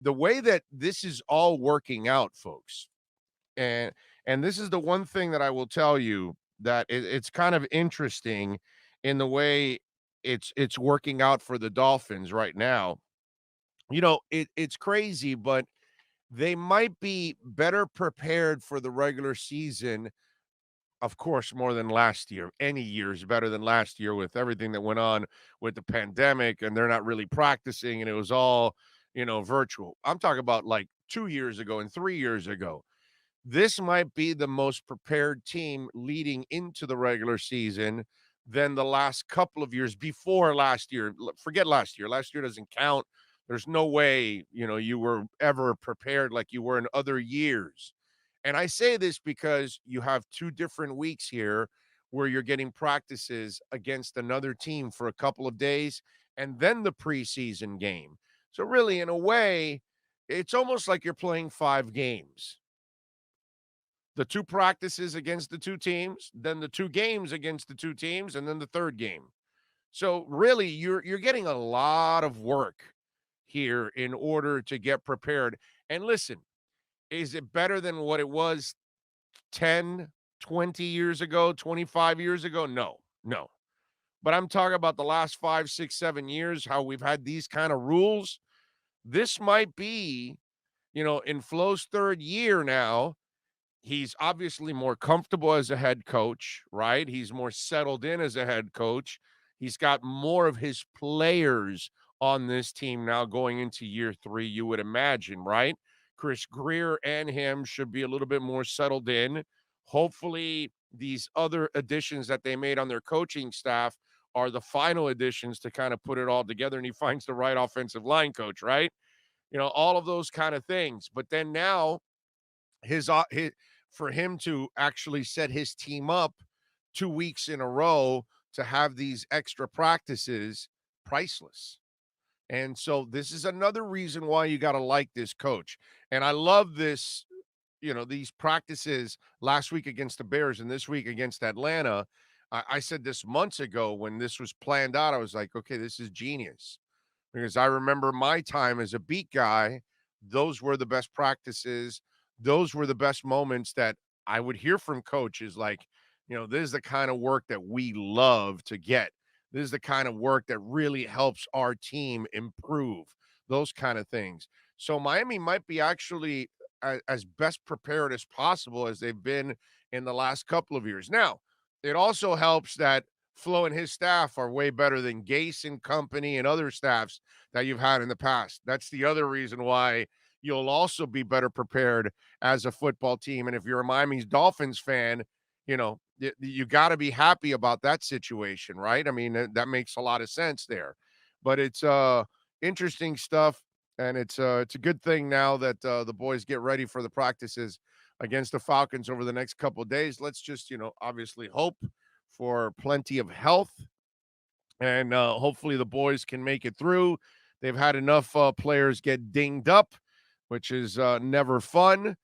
the way that this is all working out, folks, and this is the one thing that I will tell you that it's kind of interesting in the way it's working out for the Dolphins right now. It's crazy, but they might be better prepared for the regular season, of course, more than last year. Any year is better than last year with everything that went on with the pandemic, and they're not really practicing, and it was all, virtual. I'm talking about like 2 years ago and 3 years ago. This might be the most prepared team leading into the regular season than the last couple of years before last year. Forget last year. Last year doesn't count. There's no way, you were ever prepared like you were in other years. And I say this because you have 2 different weeks here where you're getting practices against another team for a couple of days and then the preseason game. So really, in a way, it's almost like you're playing 5 games. The 2 practices against the 2 teams, then the 2 games against the 2 teams, and then the 3rd game. So really, you're getting a lot of work here in order to get prepared. And listen, is it better than what it was 10, 20 years ago, 25 years ago? No, no. But I'm talking about the last 5, 6, 7 years, how we've had these kind of rules. This might be, in Flo's 3rd year now. He's obviously more comfortable as a head coach, right? He's more settled in as a head coach. He's got more of his players on this team now going into year 3, you would imagine, right? Chris Greer and him should be a little bit more settled in. Hopefully, these other additions that they made on their coaching staff are the final additions to kind of put it all together, and he finds the right offensive line coach, right? All of those kind of things. But then now his for him to actually set his team up 2 weeks in a row to have these extra practices, priceless. And so this is another reason why you got to like this coach. And I love this, these practices last week against the Bears and this week against Atlanta. I said this months ago when this was planned out. I was like, okay, this is genius because I remember my time as a beat guy. Those were the best practices. Those were the best moments that I would hear from coaches like, this is the kind of work that we love to get. This is the kind of work that really helps our team improve, those kind of things. So Miami might be actually as best prepared as possible as they've been in the last couple of years. Now, it also helps that Flo and his staff are way better than Gase and company and other staffs that you've had in the past. That's the other reason why you'll also be better prepared as a football team. And if you're a Miami Dolphins fan, you got to be happy about that situation, right? I mean, that makes a lot of sense there. But it's interesting stuff, and it's a good thing now that the boys get ready for the practices against the Falcons over the next couple of days. Let's just, obviously hope for plenty of health, and hopefully the boys can make it through. They've had enough players get dinged up, which is never fun.